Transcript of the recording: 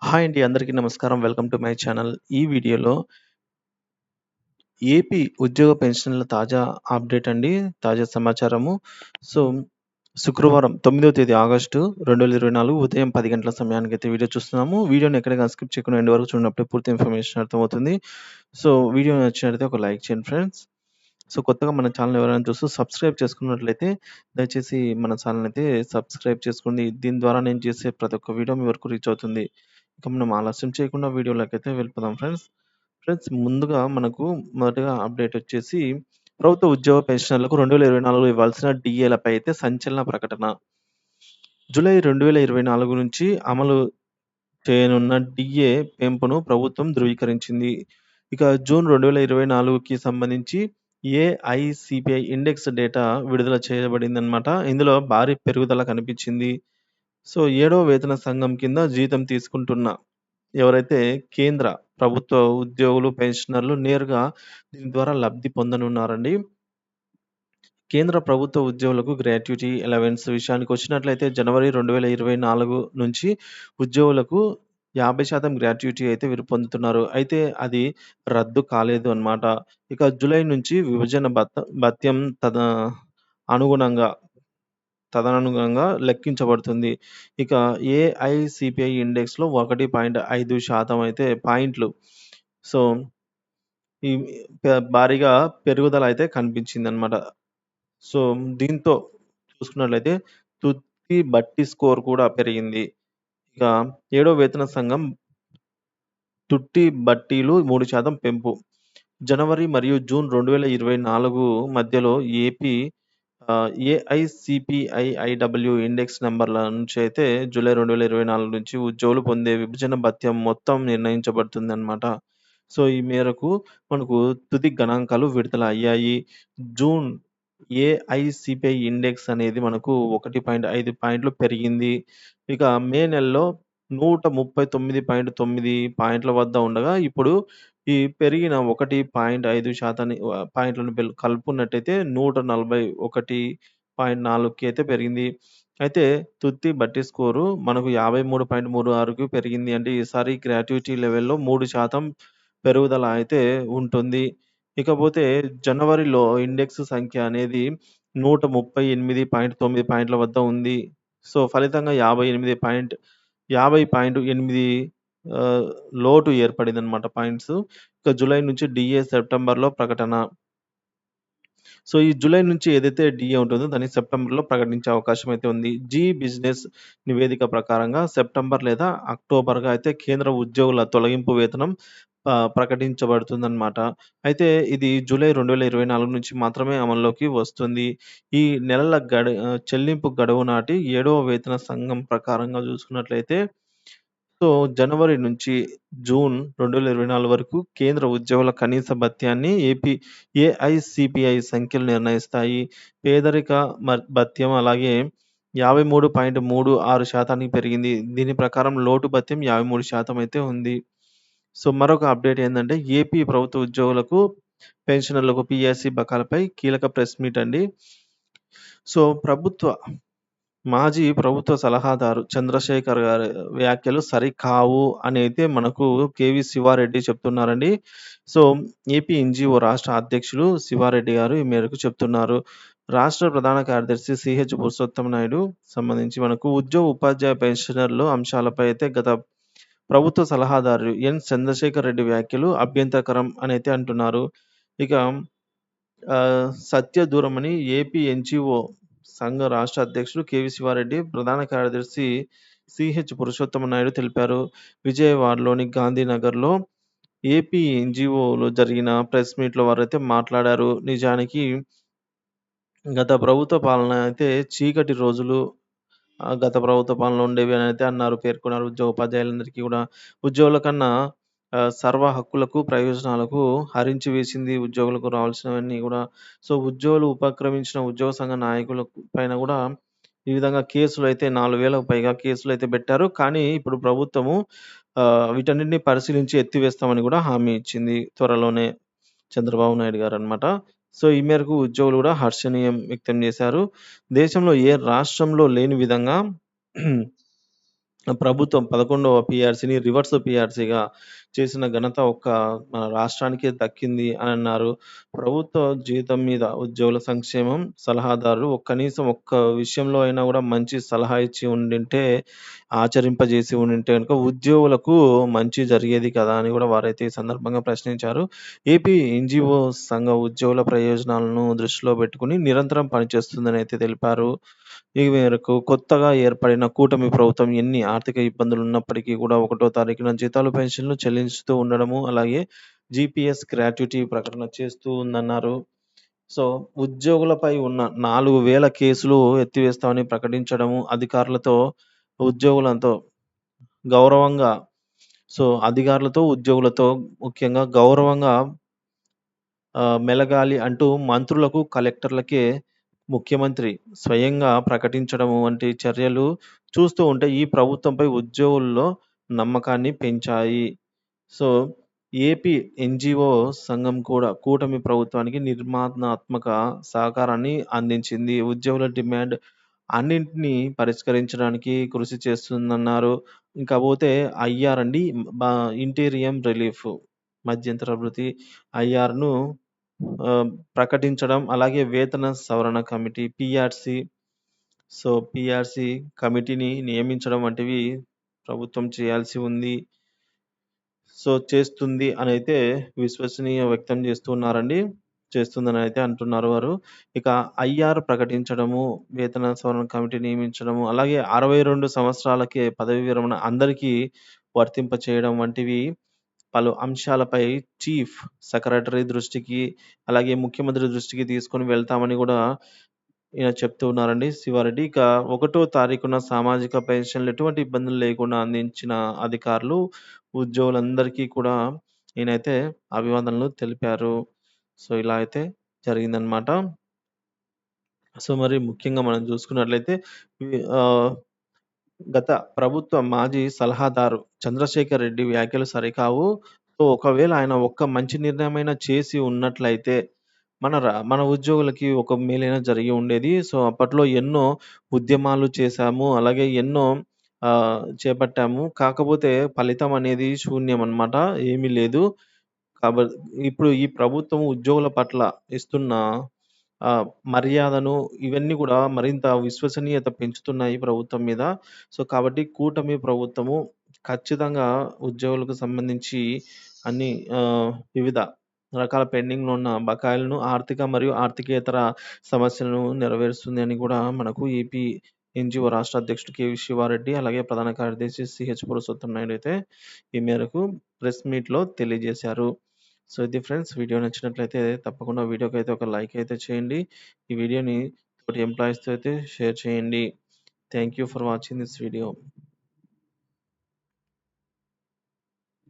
Hi అండి. అందరికీ నమస్కారం. Welcome to my channel. ఈ వీడియోలో ఏపీ ఉద్యోగ పెన్షన్‌ల తాజా అప్డేట్ అండి. తాజా సమాచారము. సో, శుక్రవారం 9వ తేదీ ఆగస్టు 2024 ఉదయం 10 గంటల సమయానికైతే వీడియో చూస్తున్నాము. వీడియోని ఎక్కడ స్కిప్ చేయకుండా ఎండ్ వరకు చూడనప్పుడే పూర్తి ఇన్ఫర్మేషన్ అర్థమవుతుంది. సో, వీడియో నచ్చినట్లయితే ఒక లైక్ చేయండి ఫ్రెండ్స్. సో, కొత్తగా మన ఛానల్ ఎవరైనా చూస్తూ సబ్స్క్రైబ్ చేసుకున్నట్లయితే దయచేసి మన ఛానల్‌ని అయితే సబ్స్క్రైబ్ చేసుకోండి. దీని ద్వారా నేను చేసే ప్రతి ఒక్క వీడియో మీ వరకు రీచ్ అవుతుంది. ఇక మనం ఆలస్యం చేయకుండా వీడియోలోకైతే వెళ్ళిపోదాం ఫ్రెండ్స్. ఫ్రెండ్స్ ముందుగా మనకు మొదటగా అప్డేట్ వచ్చేసి ప్రభుత్వ ఉద్యోగ పెన్షనర్లకు 2024 ఇవ్వాల్సిన డీఏలపై అయితే సంచలన ప్రకటన. జూలై 2024 నుంచి అమలు చేయనున్న డీఏ పెంపును ప్రభుత్వం ధృవీకరించింది. ఇక జూన్ 2024కి సంబంధించి ఏఐసీపీఐ ఇండెక్స్ డేటా విడుదల చేయబడిందనమాట. ఇందులో భారీ పెరుగుదల కనిపించింది. సో, ఏడవ వేతన సంఘం కింద జీతం తీసుకుంటున్న ఎవరైతే కేంద్ర ప్రభుత్వ ఉద్యోగులు, పెన్షనర్లు నేరుగా దీని ద్వారా లబ్ధి పొందనున్నారండి. కేంద్ర ప్రభుత్వ ఉద్యోగులకు గ్రాట్యుటీ అలవెన్స్ విషయానికొచ్చినట్లయితే జనవరి 2024 నుంచి ఉద్యోగులకు 50% గ్రాట్యుటీ అయితే వీరు పొందుతున్నారు. అయితే అది రద్దు కాలేదు అన్నమాట. ఇక జూలై నుంచి విభజన భత్యం అనుగుణంగా తదనుగుణంగా లెక్కించబడుతుంది. ఇక ఏఐసీపీఐ ఇండెక్స్‌లో 1.5% అయితే పాయింట్లు. సో, ఈ భారీగా పెరుగుదల అయితే కనిపించిందనమాట. సో, దీంతో చూసుకున్నట్లయితే తుది బట్టి స్కోర్ కూడా పెరిగింది. ఇక ఏడో వేతన సంఘం తుట్టి బట్టీలు 3% పెంపు. జనవరి మరియు జూన్ 2024 మధ్యలో ఏపీ ఏఐసీపీఐఐడబ్ల్యూ ఇండెక్స్ నంబర్‌ల నుంచి అయితే జూలై 2024 నుంచి ఉద్యోగులు పొందే విభజన భత్యం మొత్తం నిర్ణయించబడుతుందన్నమాట. సో, ఈ మేరకు మనకు తుది గణాంకాలు విడుదల అయ్యాయి. జూన్ ఏఐసీపీఐ ఇండెక్స్ అనేది మనకు 1.5 పాయింట్లు పెరిగింది. ఇక మే నెలలో 139.9 పాయింట్ల వద్ద ఉండగా, ఇప్పుడు ఈ పెరిగిన 1.5% పాయింట్లను కలుపుకున్నట్టయితే 141.4కి అయితే పెరిగింది. అయితే తుది బట్టి స్కోరు మనకు 53.36కి పెరిగింది. అంటే ఈసారి గ్రాట్యుటీ లెవెల్‌లో 3% పెరుగుదల అయితే ఉంటుంది. ఇకపోతే జనవరిలో ఇండెక్స్ సంఖ్య అనేది 138.9 పాయింట్ల వద్ద ఉంది. సో, ఫలితంగా 50.8 లోటు ఏర్పడిందన్నమాట పాయింట్స్. ఇక జూలై నుంచి డీఏ సెప్టెంబర్‌లో ప్రకటన. సో, ఈ జూలై నుంచి ఏదైతే డీఏ ఉంటుందో దాన్ని సెప్టెంబర్‌లో ప్రకటించే అవకాశం అయితే ఉంది. జీ బిజినెస్ నివేదిక ప్రకారంగా సెప్టెంబర్ లేదా అక్టోబర్‌గా అయితే కేంద్ర ఉద్యోగుల తొలగింపు వేతనం ప్రకటించబడుతుందన్నమాట. అయితే ఇది జూలై 2024 నుంచి మాత్రమే అమల్లోకి వస్తుంది. ఈ నెలల చెల్లింపు గడువు నాటి ఏడవ వేతన సంఘం ప్రకారంగా చూసుకున్నట్లయితే సో, జనవరి నుంచి జూన్ 2024 వరకు కేంద్ర ఉద్యోగుల కనీస భత్యాన్ని ఏఐసీపీఐ సంఖ్యలు నిర్ణయిస్తాయి. పేదరిక భత్యం అలాగే 53.36% పెరిగింది. దీని ప్రకారం లోటు భత్యం 53% అయితే ఉంది. సో, మరొక అప్డేట్ ఏందంటే ఏపీ ప్రభుత్వ ఉద్యోగులకు, పెన్షనర్లకు పీఎస్సీ బకాయిలపై కీలక ప్రెస్ మీట్ అండి. సో, మాజీ ప్రభుత్వ సలహాదారు చంద్రశేఖర్ గారి వ్యాఖ్యలు సరికావు అని అయితే మనకు కేవీ శివారెడ్డి చెప్తున్నారండి. సో, ఏపీ ఎన్‌జీఓ రాష్ట్ర అధ్యక్షులు శివారెడ్డి గారు ఈ మేరకు చెప్తున్నారు. రాష్ట్ర ప్రధాన కార్యదర్శి సిహెచ్ పురుషోత్తమ నాయుడు సంబంధించి మనకు ఉద్యోగ, ఉపాధ్యాయ పెన్షనర్లు అంశాలపై అయితే గత ప్రభుత్వ సలహాదారు ఎన్. చంద్రశేఖర్ రెడ్డి వ్యాఖ్యలు అభ్యంతరకరం అని అయితే అంటున్నారు. ఇక సత్య దూరమని ఏపీ ఎన్‌జీఓ సంఘ రాష్ట్ర అధ్యక్షుడు కేవీ శివారెడ్డి, ప్రధాన కార్యదర్శి సిహెచ్ పురుషోత్తమ నాయుడు తెలిపారు. విజయవాడలోని గాంధీనగర్‌లో ఏపీ ఎన్‌జీఓలో జరిగిన ప్రెస్ మీట్‌లో వారైతే మాట్లాడారు. నిజానికి గత ప్రభుత్వ పాలన అయితే చీకటి రోజులు గత ప్రభుత్వ పాలనలో ఉండేవి అని అయితే పేర్కొన్నారు. ఉద్యోగ ఉపాధ్యాయులందరికీ కూడా ఉద్యోగుల కన్నా సర్వ హక్కులకు, ప్రయోజనాలకు హరించి వేసింది. ఉద్యోగులకు రావాల్సినవన్నీ గూడా. సో, ఉద్యోగులు ఉపక్రమించిన ఉద్యోగ సంఘ నాయకుల పైన గూడా ఈ విధంగా కేసులైతే 4,000కు పైగా కేసులైతే పెట్టారు. కానీ ఇప్పుడు ప్రభుత్వము వీటన్నిటిని పరిశీలించి ఎత్తివేస్తామని గూడా హామీ ఇచ్చింది త్వరలోనే చంద్రబాబు నాయుడు గారనమాట. సో, ఈ మేరకు ఉద్యోగులు గూడా హర్షణీయం వ్యక్తం చేశారు. దేశంలో ఏ రాష్ట్రంలో లేని విధంగా ప్రభుత్వం 11వ పీఆర్సీని రివర్స్ పీఆర్సీగా చేసిన ఘనత మన రాష్ట్రానికే దక్కింది అని అన్నారు. ప్రభుత్వ జీతం మీద ఉద్యోగుల సంక్షేమం సలహాదారులు కనీసం ఒక్క విషయంలో అయినా గూడా మంచి సలహా ఇచ్చి ఉండింటే, ఆచరింపజేసి ఉండింటే గనుక ఉద్యోగులకు మంచి జరిగేది కదా! అని గూడా వారైతే ఈ సందర్భంగా ప్రశ్నించారు. ఏపీ ఎన్‌జీఓ సంఘ ఉద్యోగుల ప్రయోజనాలను దృష్టిలో పెట్టుకొని నిరంతరం పనిచేస్తుందనైతే తెలిపారు. ఈ మేరకు కొత్తగా ఏర్పడిన కూటమి ప్రభుత్వం ఎన్ని ఆర్థిక ఇబ్బందులున్నప్పటికీ కూడా ఒకటో తారీఖున జీతాలు, పెన్షన్‌లు చెల్లించుతూ ఉండడము, అలాగే జీపీఎస్ గ్రాట్యుటీ ప్రకటన చేస్తూ ఉందన్నారు. సో, ఉద్యోగులపై ఉన్న 4000 కేసులు ఎత్తివేస్తామని ప్రకటించడము, ఉద్యోగులతో గౌరవంగా ఉద్యోగులతో ముఖ్యంగా గౌరవంగా మెలగాలి అంటూ మంత్రులకు, కలెక్టర్లకే ముఖ్యమంత్రి స్వయంగా ప్రకటించడం వంటి చర్యలు చూస్తూ ఉంటే ఈ ప్రభుత్వంపై ఉద్యోగుల్లో నమ్మకాన్ని పెంచాయి. సో, ఏపీ ఎన్‌జీఓ సంఘం కూడా కూటమి ప్రభుత్వానికి నిర్మాణాత్మక సహకారాన్ని అందించింది. ఉద్యోగుల డిమాండ్ అన్నింటిని పరిష్కరించడానికి కృషి చేస్తుందన్నారు. ఇంకా పోతే ఐఆర్ అండి ఇంటీరియం రిలీఫ్ మధ్యంతర భృతి ఐఆర్‌ను ప్రకటించడం, అలాగే వేతన సవరణ కమిటీ పీఆర్సీ కమిటీని నియమించడం వంటివి ప్రభుత్వం చేయాల్సి ఉంది. చేస్తుంది అనైతే విశ్వసనీయ వ్యక్తం చేస్తున్నారండి. చేస్తుందనైతే అంటున్నారు వారు. ఇక ఐఆర్ ప్రకటించడము, వేతన సవరణ కమిటీ నియమించడము, అలాగే 62 సంవత్సరాలకే పదవీ విరమణ అందరికీ వర్తింపచేయడం వంటివి పలు అంశాలపై చీఫ్ సెక్రటరీ దృష్టికి, అలాగే ముఖ్యమంత్రి దృష్టికి తీసుకొని వెళ్తామని గూడా ఈయన చెప్తూ ఉన్నారండి శివారెడ్డి. ఇక ఒకటో తారీఖున సామాజిక పెన్షన్‌లు ఎటువంటి ఇబ్బందులు లేకుండా అందించిన అధికారులు, ఉద్యోగులందరికీ కూడా ఈయనైతే అభివందనలు తెలిపారు. ఇలా అయితే జరిగిందనమాట. మరి ముఖ్యంగా మనం చూసుకున్నట్లయితే ఆహ్, గత ప్రభుత్వ మాజీ సలహాదారు చంద్రశేఖర్ రెడ్డి వ్యాఖ్యలు సరికావు. ఒకవేళ ఆయన ఒక్క మంచి నిర్ణయమైనా చేసి ఉన్నట్లయితే మన ఉద్యోగులకి ఒక మేలైనా జరిగి ఉండేది. అప్పట్లో ఎన్నో ఉద్యమాలు చేశాము. అలాగే ఎన్నో చేపట్టాము. కాకపోతే ఫలితం అనేది శూన్యమనమాట. ఏమీ లేదు. కాబ ఇప్పుడు ఈ ప్రభుత్వం ఉద్యోగుల పట్ల ఇస్తున్న మర్యాదను ఇవన్నీ గూడా మరింత విశ్వసనీయత పెంచుతున్నాయి ప్రభుత్వం మీద. కాబట్టి కూటమి ప్రభుత్వము ఖచ్చితంగా ఉద్యోగులకు సంబంధించి అన్ని వివిధ రకాల పెండింగ్‌లో ఉన్న బకాయిలను ఆర్థిక మరియు ఆర్థికేతర సమస్యలను నెరవేరుస్తుంది అని గూడా మనకు ఏపీ ఎన్‌జీఓ రాష్ట్ర అధ్యక్షుడు కెవి శివారెడ్డి, అలాగే ప్రధాన కార్యదర్శి సిహెచ్ పురుషోత్తం నాయుడు అయితే ఈ మేరకు ప్రెస్ మీట్‌లో తెలియజేశారు. ఇది ఫ్రెండ్స్, వీడియో నచ్చినట్లయితే తప్పకుండా వీడియోకైతే ఒక లైక్ అయితే చేయండి. ఈ వీడియోని తోటి ఎంప్లాయీస్‌తో అయితే షేర్ చేయండి. Thank you for watching this video.